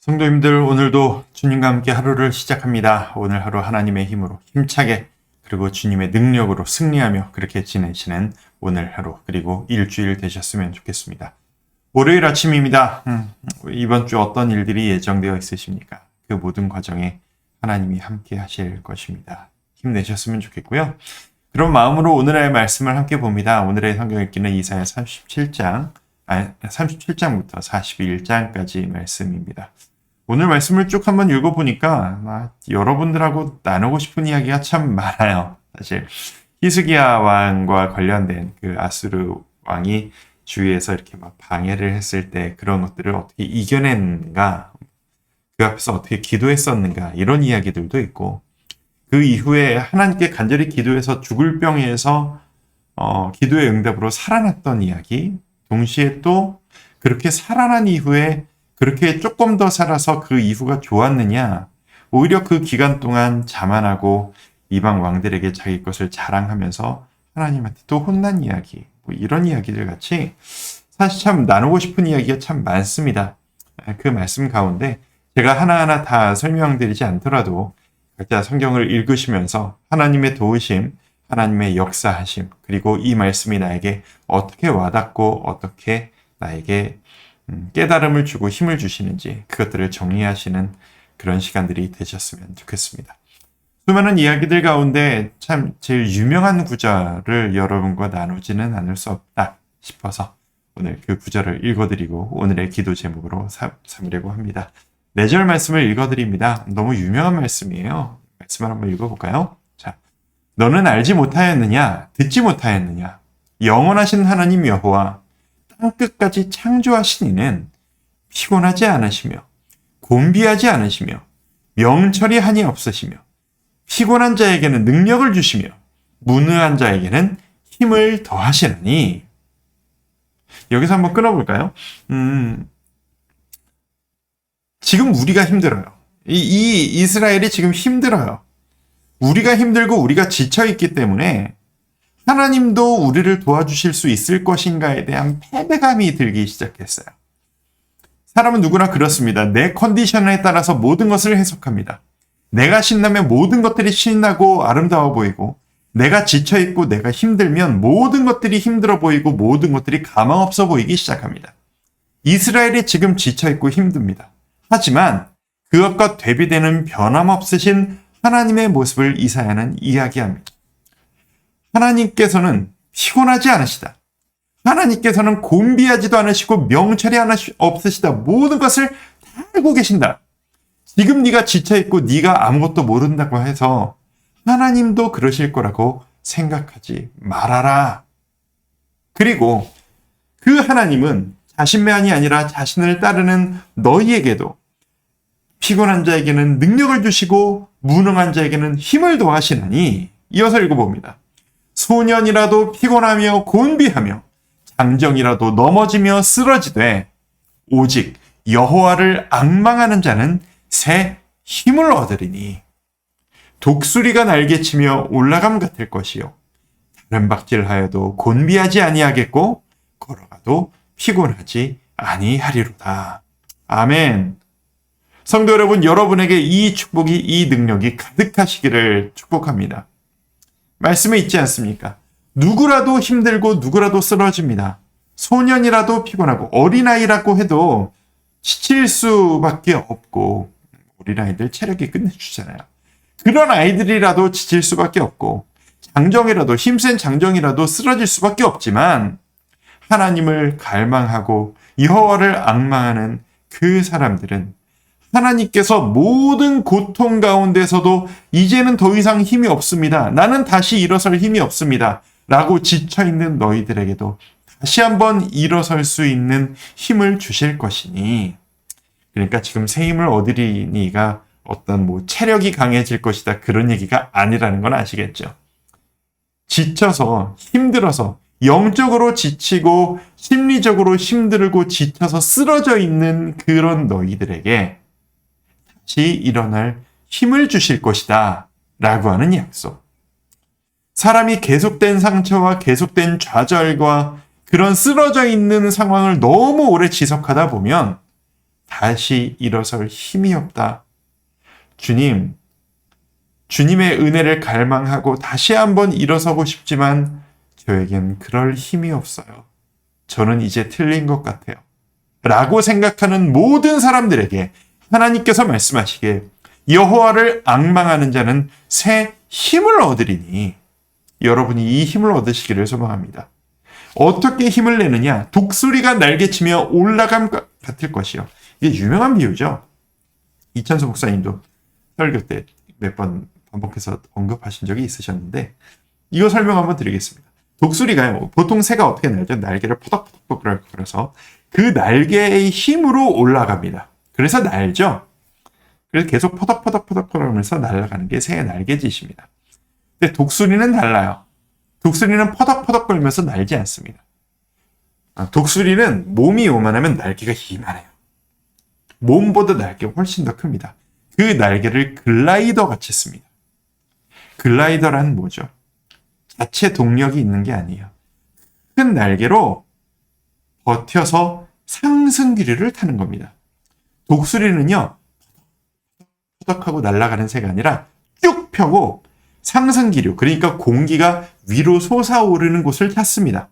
성도님들, 오늘도 주님과 함께 하루를 시작합니다. 오늘 하루 하나님의 힘으로 힘차게 그리고 주님의 능력으로 승리하며 그렇게 지내시는 오늘 하루 그리고 일주일 되셨으면 좋겠습니다. 월요일 아침입니다. 이번 주 어떤 일들이 예정되어 있으십니까? 그 모든 과정에 하나님이 함께 하실 것입니다. 힘내셨으면 좋겠고요. 그런 마음으로 오늘의 말씀을 함께 봅니다. 오늘의 성경 읽기는 이사야 37장부터 41장까지 말씀입니다. 오늘 말씀을 쭉 한번 읽어보니까 여러분들하고 나누고 싶은 이야기가 참 많아요. 사실 히스기야 왕과 관련된 그 아수르 왕이 주위에서 이렇게 막 방해를 했을 때 그런 것들을 어떻게 이겨냈는가, 그 앞에서 어떻게 기도했었는가, 이런 이야기들도 있고, 그 이후에 하나님께 간절히 기도해서 죽을 병에서 기도의 응답으로 살아났던 이야기, 동시에 또 그렇게 살아난 이후에 그렇게 조금 더 살아서 그 이후가 좋았느냐, 오히려 그 기간 동안 자만하고 이방 왕들에게 자기 것을 자랑하면서 하나님한테 또 혼난 이야기, 이런 이야기들 같이 사실 참 나누고 싶은 이야기가 참 많습니다. 그 말씀 가운데 제가 하나하나 다 설명드리지 않더라도 각자 성경을 읽으시면서 하나님의 도우심, 하나님의 역사하심, 그리고 이 말씀이 나에게 어떻게 와닿고 어떻게 나에게 깨달음을 주고 힘을 주시는지 그것들을 정리하시는 그런 시간들이 되셨으면 좋겠습니다. 수많은 이야기들 가운데 참 제일 유명한 구절을 여러분과 나누지는 않을 수 없다 싶어서 오늘 그 구절을 읽어드리고 오늘의 기도 제목으로 삼으려고 합니다. 4절 말씀을 읽어드립니다. 너무 유명한 말씀이에요. 말씀을 한번 읽어볼까요? 자, 너는 알지 못하였느냐? 듣지 못하였느냐? 영원하신 하나님 여호와 땅끝까지 창조하신 이는 피곤하지 않으시며 곤비하지 않으시며 명철이 한이 없으시며 피곤한 자에게는 능력을 주시며 무능한 자에게는 힘을 더하시나니. 여기서 한번 끊어볼까요? 지금 우리가 힘들어요. 이 이스라엘이 지금 힘들어요. 우리가 힘들고 우리가 지쳐있기 때문에 하나님도 우리를 도와주실 수 있을 것인가에 대한 패배감이 들기 시작했어요. 사람은 누구나 그렇습니다. 내 컨디션에 따라서 모든 것을 해석합니다. 내가 신나면 모든 것들이 신나고 아름다워 보이고, 내가 지쳐있고 내가 힘들면 모든 것들이 힘들어 보이고 모든 것들이 가망없어 보이기 시작합니다. 이스라엘이 지금 지쳐있고 힘듭니다. 하지만 그것과 대비되는 변함없으신 하나님의 모습을 이사야는 이야기합니다. 하나님께서는 피곤하지 않으시다. 하나님께서는 곤비하지도 않으시고 명철이 없으시다. 모든 것을 다 알고 계신다. 지금 네가 지쳐있고 네가 아무것도 모른다고 해서 하나님도 그러실 거라고 생각하지 말아라. 그리고 그 하나님은 자신만이 아니라 자신을 따르는 너희에게도 피곤한 자에게는 능력을 주시고 무능한 자에게는 힘을 더하시나니. 이어서 읽어봅니다. 소년이라도 피곤하며 곤비하며 장정이라도 넘어지며 쓰러지되 오직 여호와를 앙망하는 자는 새 힘을 얻으리니 독수리가 날개치며 올라감 같을 것이요 다른 박질하여도 곤비하지 아니하겠고 걸어가도 피곤하지 아니하리로다. 아멘. 성도 여러분, 여러분에게 이 축복이, 이 능력이 가득하시기를 축복합니다. 말씀에 있지 않습니까? 누구라도 힘들고 누구라도 쓰러집니다. 소년이라도 피곤하고 어린아이라고 해도 지칠 수밖에 없고, 어린아이들 체력이 끝내주잖아요. 그런 아이들이라도 지칠 수밖에 없고, 장정이라도, 힘센 장정이라도 쓰러질 수밖에 없지만 하나님을 갈망하고 여호와를 앙망하는 그 사람들은 하나님께서 모든 고통 가운데서도 이제는 더 이상 힘이 없습니다. 나는 다시 일어설 힘이 없습니다. 라고 지쳐있는 너희들에게도 다시 한번 일어설 수 있는 힘을 주실 것이니. 그러니까 지금 새 힘을 얻으리니가 어떤 체력이 강해질 것이다, 그런 얘기가 아니라는 건 아시겠죠? 지쳐서 힘들어서 영적으로 지치고 심리적으로 힘들고 지쳐서 쓰러져 있는 그런 너희들에게 다시 일어날 힘을 주실 것이다 라고 하는 약속. 사람이 계속된 상처와 계속된 좌절과 그런 쓰러져 있는 상황을 너무 오래 지속하다 보면 다시 일어설 힘이 없다. 주님, 주님의 은혜를 갈망하고 다시 한번 일어서고 싶지만 저에겐 그럴 힘이 없어요. 저는 이제 틀린 것 같아요. 라고 생각하는 모든 사람들에게 하나님께서 말씀하시기에 여호와를 앙망하는 자는 새 힘을 얻으리니 여러분이 이 힘을 얻으시기를 소망합니다. 어떻게 힘을 내느냐? 독수리가 날개치며 올라감과 같을 것이요. 이게 유명한 비유죠. 이찬수 목사님도 설교 때 몇 번 반복해서 언급하신 적이 있으셨는데 이거 설명 한번 드리겠습니다. 독수리가요. 보통 새가 어떻게 날죠? 날개를 포덕포덕 걸어서 그 날개의 힘으로 올라갑니다. 그래서 날죠. 그래서 계속 포덕포덕 걸으면서 날아가는 게 새의 날개짓입니다. 근데 독수리는 달라요. 독수리는 퍼덕퍼덕 걸면서 날지 않습니다. 독수리는 몸이 요만하면 날개가 이만해요. 몸보다 날개가 훨씬 더 큽니다. 그 날개를 글라이더 같이 씁니다. 글라이더란 뭐죠? 자체 동력이 있는 게 아니에요. 큰 날개로 버텨서 상승기류를 타는 겁니다. 독수리는요, 퍼덕하고 날아가는 새가 아니라 쭉 펴고 상승기류, 그러니까 공기가 위로 솟아오르는 곳을 찾습니다.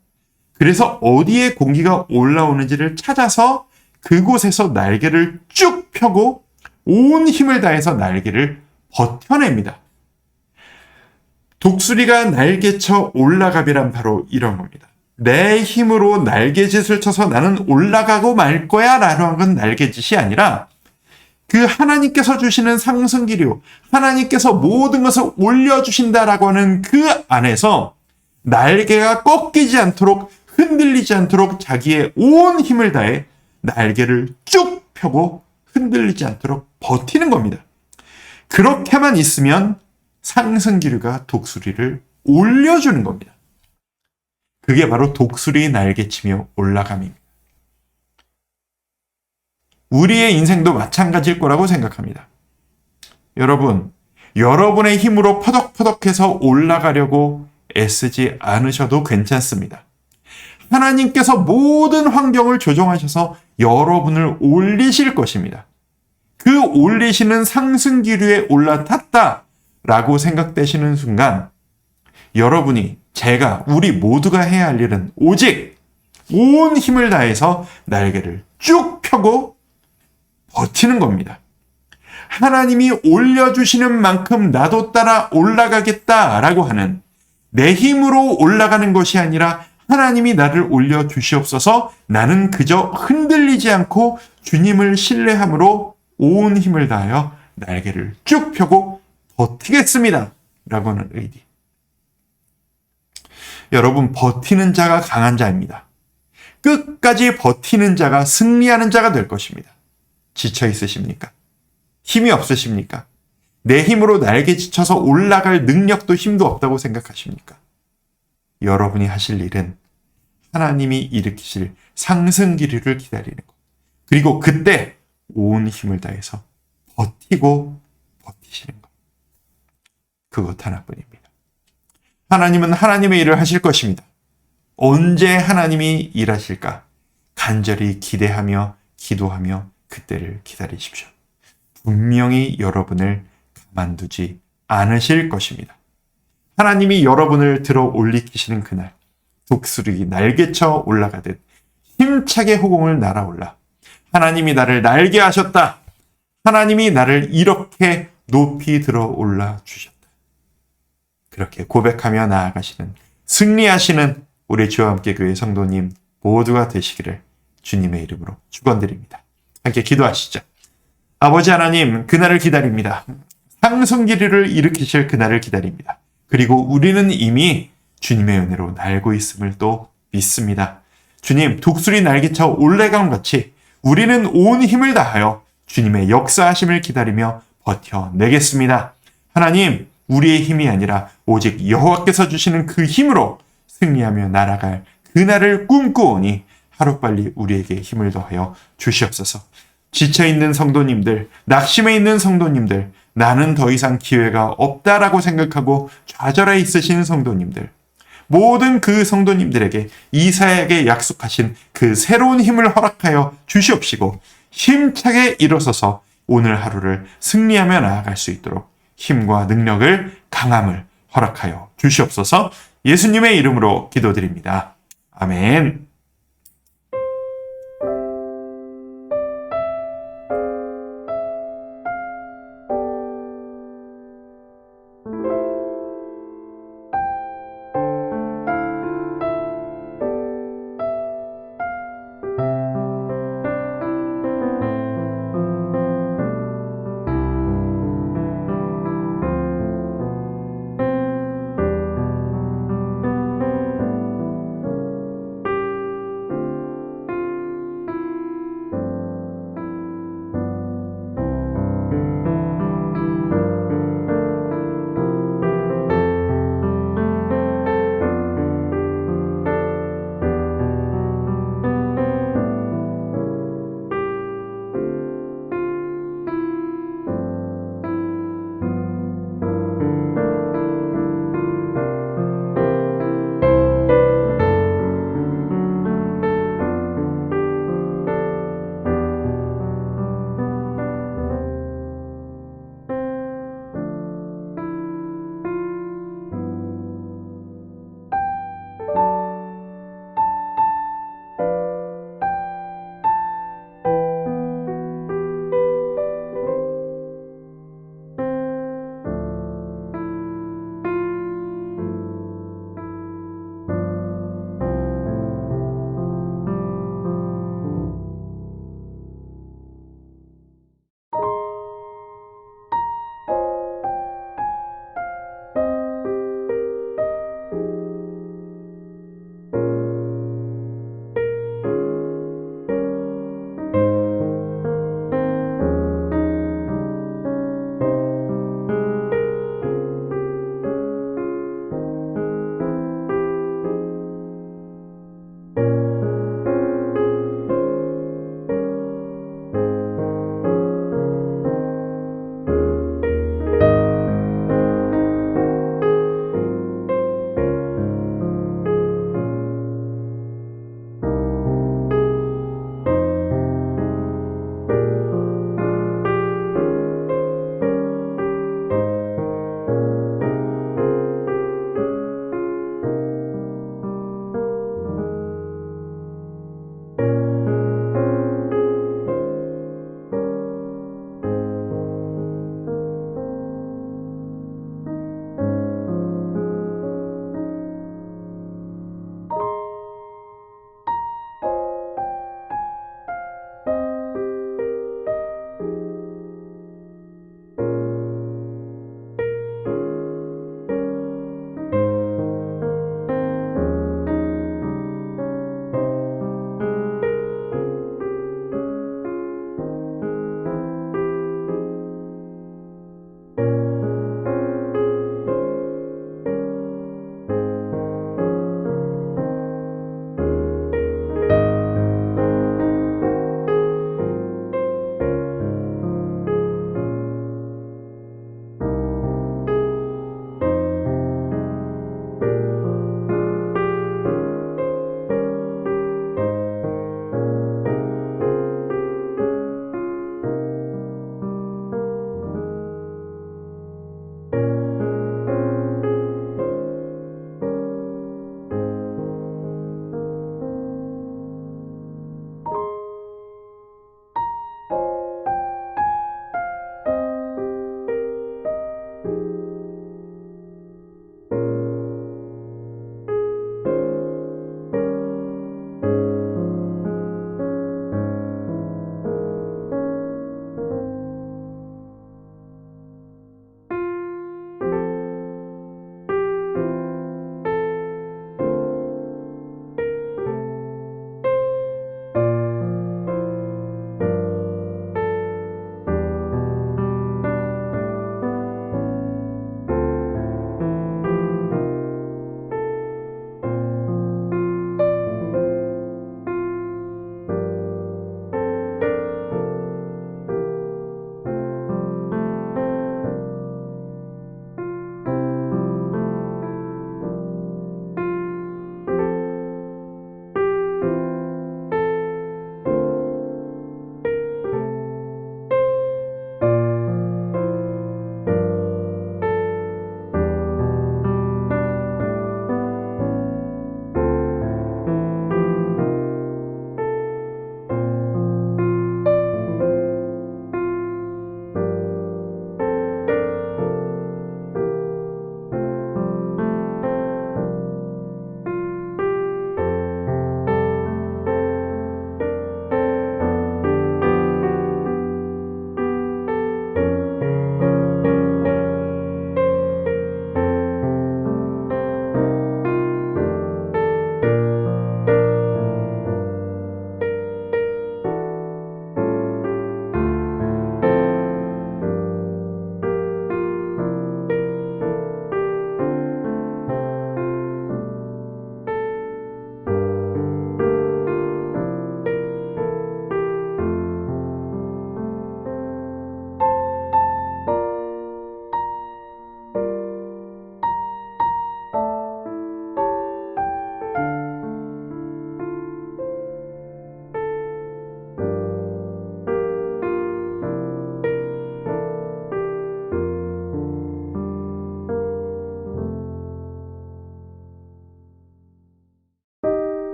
그래서 어디에 공기가 올라오는지를 찾아서 그곳에서 날개를 쭉 펴고 온 힘을 다해서 날개를 버텨냅니다. 독수리가 날개쳐 올라가비란 바로 이런 겁니다. 내 힘으로 날개짓을 쳐서 나는 올라가고 말 거야 라고 하는 날개짓이 아니라 그 하나님께서 주시는 상승기류, 하나님께서 모든 것을 올려주신다라고 하는 그 안에서 날개가 꺾이지 않도록 흔들리지 않도록 자기의 온 힘을 다해 날개를 쭉 펴고 흔들리지 않도록 버티는 겁니다. 그렇게만 있으면 상승기류가 독수리를 올려주는 겁니다. 그게 바로 독수리 날개치며 올라감입니다. 우리의 인생도 마찬가지일 거라고 생각합니다. 여러분, 여러분의 힘으로 퍼덕퍼덕해서 올라가려고 애쓰지 않으셔도 괜찮습니다. 하나님께서 모든 환경을 조정하셔서 여러분을 올리실 것입니다. 그 올리시는 상승기류에 올라탔다 라고 생각되시는 순간 여러분이, 제가, 우리 모두가 해야 할 일은 오직 온 힘을 다해서 날개를 쭉 펴고 버티는 겁니다. 하나님이 올려주시는 만큼 나도 따라 올라가겠다라고 하는, 내 힘으로 올라가는 것이 아니라 하나님이 나를 올려주시옵소서, 나는 그저 흔들리지 않고 주님을 신뢰함으로 온 힘을 다하여 날개를 쭉 펴고 버티겠습니다 라고 하는 의리. 여러분, 버티는 자가 강한 자입니다. 끝까지 버티는 자가 승리하는 자가 될 것입니다. 지쳐 있으십니까? 힘이 없으십니까? 내 힘으로 날개 지쳐서 올라갈 능력도 힘도 없다고 생각하십니까? 여러분이 하실 일은 하나님이 일으키실 상승기류를 기다리는 것. 그리고 그때 온 힘을 다해서 버티고 버티시는 것. 그것 하나뿐입니다. 하나님은 하나님의 일을 하실 것입니다. 언제 하나님이 일하실까? 간절히 기대하며 기도하며 그때를 기다리십시오. 분명히 여러분을 가만두지 않으실 것입니다. 하나님이 여러분을 들어 올리키시는 그날, 독수리 날개쳐 올라가듯 힘차게 호공을 날아올라 하나님이 나를 날게 하셨다. 하나님이 나를 이렇게 높이 들어 올라 주셨다. 그렇게 고백하며 나아가시는, 승리하시는 우리 주와 함께 교회 성도님 모두가 되시기를 주님의 이름으로 축원드립니다. 함께 기도하시죠. 아버지 하나님, 그날을 기다립니다. 상승기류를 일으키실 그날을 기다립니다. 그리고 우리는 이미 주님의 은혜로 날고 있음을 또 믿습니다. 주님, 독수리 날개쳐 올라감 같이 우리는 온 힘을 다하여 주님의 역사하심을 기다리며 버텨내겠습니다. 하나님, 우리의 힘이 아니라 오직 여호와께서 주시는 그 힘으로 승리하며 날아갈 그날을 꿈꾸오니 하루빨리 우리에게 힘을 더하여 주시옵소서. 지쳐있는 성도님들, 낙심해 있는 성도님들, 나는 더 이상 기회가 없다라고 생각하고 좌절해 있으신 성도님들, 모든 그 성도님들에게 이사야에게 약속하신 그 새로운 힘을 허락하여 주시옵시고 힘차게 일어서서 오늘 하루를 승리하며 나아갈 수 있도록 힘과 능력을, 강함을 허락하여 주시옵소서. 예수님의 이름으로 기도드립니다. 아멘.